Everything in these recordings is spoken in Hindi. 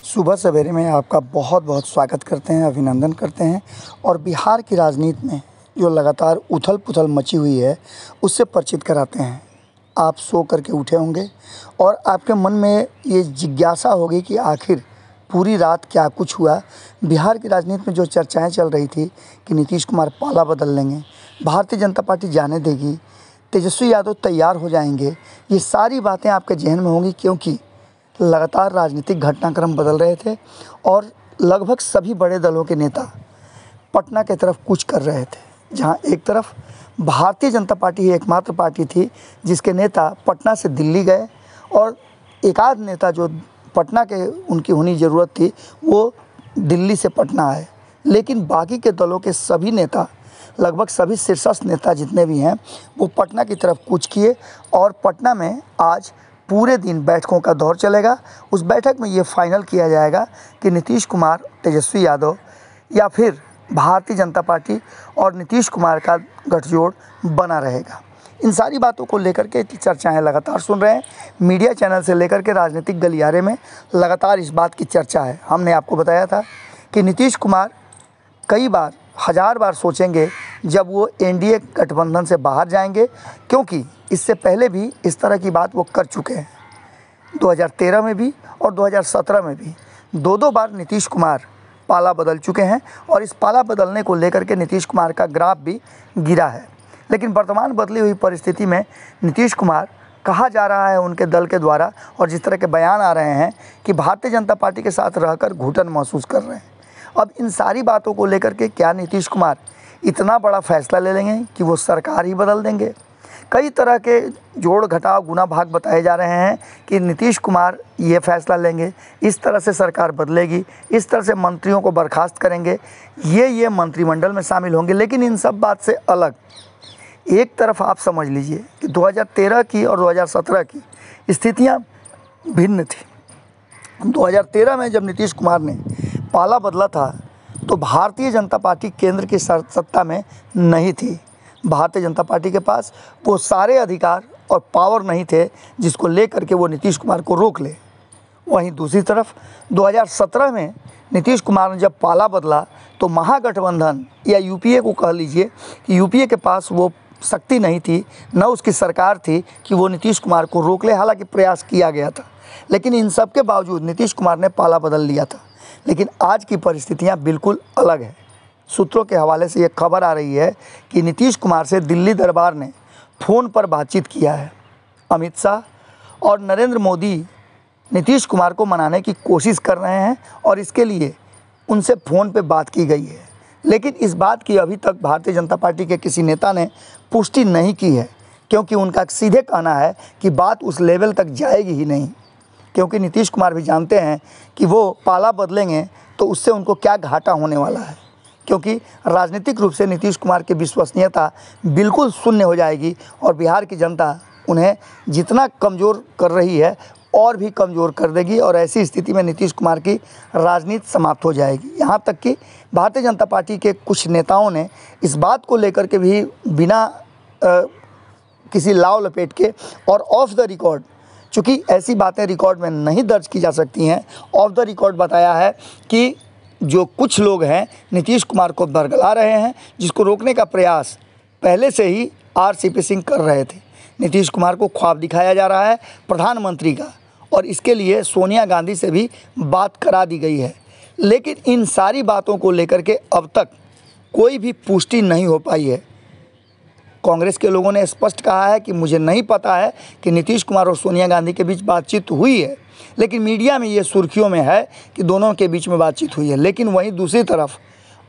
सुबह सवेरे में आपका बहुत बहुत स्वागत करते हैं, अभिनंदन करते हैं। और बिहार की राजनीति में जो लगातार उथल पुथल मची हुई है उससे परिचित कराते हैं। आप सो करके उठे होंगे और आपके मन में ये जिज्ञासा होगी कि आखिर पूरी रात क्या कुछ हुआ। बिहार की राजनीति में जो चर्चाएं चल रही थी कि नीतीश कुमार पाला बदल लेंगे, भारतीय जनता पार्टी जाने देगी, तेजस्वी यादव तैयार हो जाएंगे, ये सारी बातें आपके जहन में होंगी, क्योंकि लगातार राजनीतिक घटनाक्रम बदल रहे थे और लगभग सभी बड़े दलों के नेता पटना की तरफ कूच कर रहे थे। जहां एक तरफ भारतीय जनता पार्टी ही एकमात्र पार्टी थी जिसके नेता पटना से दिल्ली गए और एकाध नेता जो पटना के उनकी होनी ज़रूरत थी वो दिल्ली से पटना आए। लेकिन बाकी के दलों के सभी नेता, लगभग सभी शीर्षस्थ नेता जितने भी हैं, वो पटना की तरफ कूच किए और पटना में आज पूरे दिन बैठकों का दौर चलेगा। उस बैठक में ये फाइनल किया जाएगा कि नीतीश कुमार, तेजस्वी यादव या फिर भारतीय जनता पार्टी और नीतीश कुमार का गठजोड़ बना रहेगा। इन सारी बातों को लेकर के चर्चाएं लगातार सुन रहे हैं। मीडिया चैनल से लेकर के राजनीतिक गलियारे में लगातार इस बात की चर्चा है। हमने आपको बताया था कि नीतीश कुमार कई बार, हज़ार बार सोचेंगे जब वो एनडीए गठबंधन से बाहर जाएंगे, क्योंकि इससे पहले भी इस तरह की बात वो कर चुके हैं। 2013 में भी और 2017 में भी दो बार नीतीश कुमार पाला बदल चुके हैं और इस पाला बदलने को लेकर के नीतीश कुमार का ग्राफ भी गिरा है। लेकिन वर्तमान बदली हुई परिस्थिति में नीतीश कुमार, कहा जा रहा है उनके दल के द्वारा और जिस तरह के बयान आ रहे हैं कि भारतीय जनता पार्टी के साथ रहकर घुटन महसूस कर रहे हैं। अब इन सारी बातों को लेकर के क्या नीतीश कुमार इतना बड़ा फैसला ले लेंगे कि वो सरकार ही बदल देंगे? कई तरह के जोड़ घटाव गुना भाग बताए जा रहे हैं कि नीतीश कुमार ये फैसला लेंगे, इस तरह से सरकार बदलेगी, इस तरह से मंत्रियों को बर्खास्त करेंगे, ये मंत्रिमंडल में शामिल होंगे। लेकिन इन सब बात से अलग एक तरफ आप समझ लीजिए कि 2013 की और 2017 की स्थितियाँ भिन्न थी। 2013 में जब नीतीश कुमार ने पाला बदला था तो भारतीय जनता पार्टी केंद्र की सत्ता में नहीं थी। भारतीय जनता पार्टी के पास वो सारे अधिकार और पावर नहीं थे जिसको लेकर के वो नीतीश कुमार को रोक ले। वहीं दूसरी तरफ 2017 में नीतीश कुमार ने जब पाला बदला तो महागठबंधन या यूपीए को कह लीजिए कि यूपीए के पास वो शक्ति नहीं थी, न उसकी सरकार थी कि वो नीतीश कुमार को रोक ले। हालांकि प्रयास किया गया था, लेकिन इन सब के बावजूद नीतीश कुमार ने पाला बदल लिया था। लेकिन आज की परिस्थितियां बिल्कुल अलग है। सूत्रों के हवाले से ये खबर आ रही है कि नीतीश कुमार से दिल्ली दरबार ने फ़ोन पर बातचीत किया है। अमित शाह और नरेंद्र मोदी नीतीश कुमार को मनाने की कोशिश कर रहे हैं और इसके लिए उनसे फ़ोन पे बात की गई है। लेकिन इस बात की अभी तक भारतीय जनता पार्टी के किसी नेता ने पुष्टि नहीं की है, क्योंकि उनका सीधे कहना है कि बात उस लेवल तक जाएगी ही नहीं। क्योंकि नीतीश कुमार भी जानते हैं कि वो पाला बदलेंगे तो उससे उनको क्या घाटा होने वाला है, क्योंकि राजनीतिक रूप से नीतीश कुमार की विश्वसनीयता बिल्कुल शून्य हो जाएगी और बिहार की जनता उन्हें जितना कमज़ोर कर रही है और भी कमज़ोर कर देगी और ऐसी स्थिति में नीतीश कुमार की राजनीति समाप्त हो जाएगी। यहाँ तक कि भारतीय जनता पार्टी के कुछ नेताओं ने इस बात को लेकर के भी बिना किसी लाव लपेट के और ऑफ द रिकॉर्ड, चूँकि ऐसी बातें रिकॉर्ड में नहीं दर्ज की जा सकती हैं, ऑफ द रिकॉर्ड बताया है कि जो कुछ लोग हैं नीतीश कुमार को बरगला रहे हैं, जिसको रोकने का प्रयास पहले से ही आरसीपी सिंह कर रहे थे। नीतीश कुमार को ख्वाब दिखाया जा रहा है प्रधानमंत्री का और इसके लिए सोनिया गांधी से भी बात करा दी गई है। लेकिन इन सारी बातों को लेकर के अब तक कोई भी पुष्टि नहीं हो पाई है। कांग्रेस के लोगों ने स्पष्ट कहा है कि मुझे नहीं पता है कि नीतीश कुमार और सोनिया गांधी के बीच बातचीत हुई है, लेकिन मीडिया में ये सुर्खियों में है कि दोनों के बीच में बातचीत हुई है। लेकिन वहीं दूसरी तरफ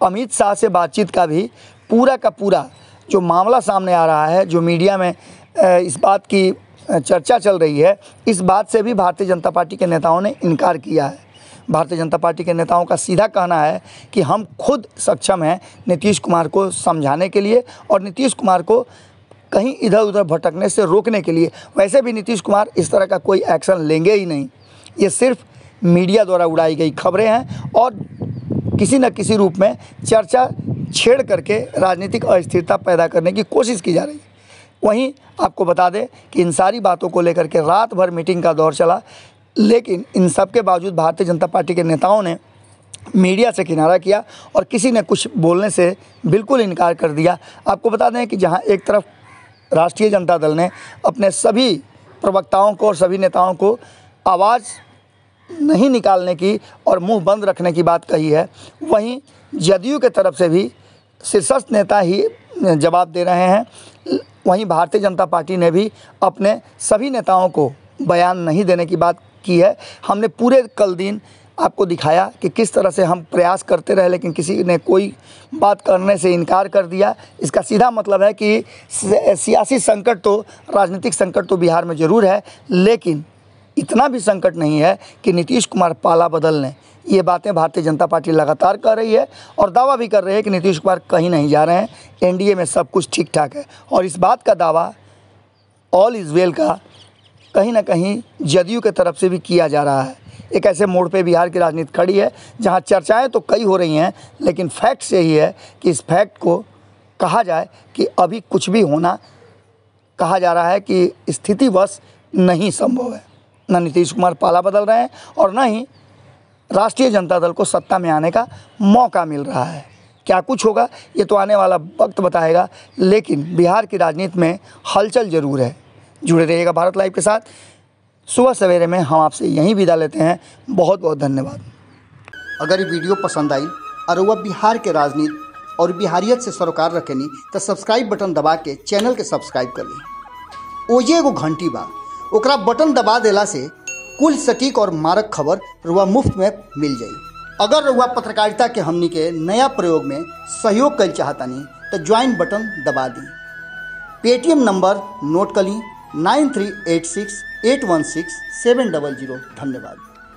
अमित शाह से बातचीत का भी पूरा का पूरा जो मामला सामने आ रहा है, जो मीडिया में इस बात की चर्चा चल रही है, इस बात से भी भारतीय जनता पार्टी के नेताओं ने इनकार किया है। भारतीय जनता पार्टी के नेताओं का सीधा कहना है कि हम खुद सक्षम हैं नीतीश कुमार को समझाने के लिए और नीतीश कुमार को कहीं इधर उधर भटकने से रोकने के लिए। वैसे भी नीतीश कुमार इस तरह का कोई एक्शन लेंगे ही नहीं। ये सिर्फ मीडिया द्वारा उड़ाई गई खबरें हैं और किसी न किसी रूप में चर्चा छेड़ करके राजनीतिक अस्थिरता पैदा करने की कोशिश की जा रही है। वहीं आपको बता दें कि इन सारी बातों को लेकर के रात भर मीटिंग का दौर चला, लेकिन इन सब के बावजूद भारतीय जनता पार्टी के नेताओं ने मीडिया से किनारा किया और किसी ने कुछ बोलने से बिल्कुल इनकार कर दिया। आपको बता दें कि जहां एक तरफ राष्ट्रीय जनता दल ने अपने सभी प्रवक्ताओं को और सभी नेताओं को आवाज़ नहीं निकालने की और मुंह बंद रखने की बात कही है, वहीं जदयू के तरफ से भी शीर्षस्थ नेता ही जवाब दे रहे हैं। वहीं भारतीय जनता पार्टी ने भी अपने सभी नेताओं को बयान नहीं देने की बात की है। हमने पूरे कल दिन आपको दिखाया कि किस तरह से हम प्रयास करते रहे, लेकिन किसी ने कोई बात करने से इनकार कर दिया। इसका सीधा मतलब है कि सियासी संकट तो, राजनीतिक संकट तो बिहार में ज़रूर है, लेकिन इतना भी संकट नहीं है कि नीतीश कुमार पाला बदल लें। ये बातें भारतीय जनता पार्टी लगातार कर रही है और दावा भी कर रही है कि नीतीश कुमार कहीं नहीं जा रहे हैं, एनडीए में सब कुछ ठीक ठाक है। और इस बात का दावा ऑल इज़ वेल का कहीं ना कहीं जदयू के तरफ से भी किया जा रहा है। एक ऐसे मोड़ पे बिहार की राजनीति खड़ी है जहां चर्चाएं तो कई हो रही हैं, लेकिन फैक्ट यही है कि इस फैक्ट को कहा जाए कि अभी कुछ भी होना, कहा जा रहा है कि स्थितिवश नहीं संभव है। न नीतीश कुमार पाला बदल रहे हैं और न ही राष्ट्रीय जनता दल को सत्ता में आने का मौका मिल रहा है। क्या कुछ होगा ये तो आने वाला वक्त बताएगा, लेकिन बिहार की राजनीति में हलचल ज़रूर है। जुड़े रहिएगा भारत लाइव के साथ। सुबह सवेरे में हम आपसे यहीं विदा लेते हैं। बहुत बहुत धन्यवाद। अगर ये वीडियो पसंद आई और वह बिहार के राजनीति और बिहारियत से सरोकार रखेनी तो सब्सक्राइब बटन दबा के चैनल के सब्सक्राइब कर ली। ओजे एगो घंटी बा, ओकरा बटन दबा देला से कुल सटीक और मारक खबर रुआ मुफ्त में मिल जाई। अगर रुआ पत्रकारिता के हमनी के नया प्रयोग में सहयोग कर चाहतानी तो ज्वाइन बटन दबा दी। पेटीएम नंबर नोट कर ली 9386816700। धन्यवाद।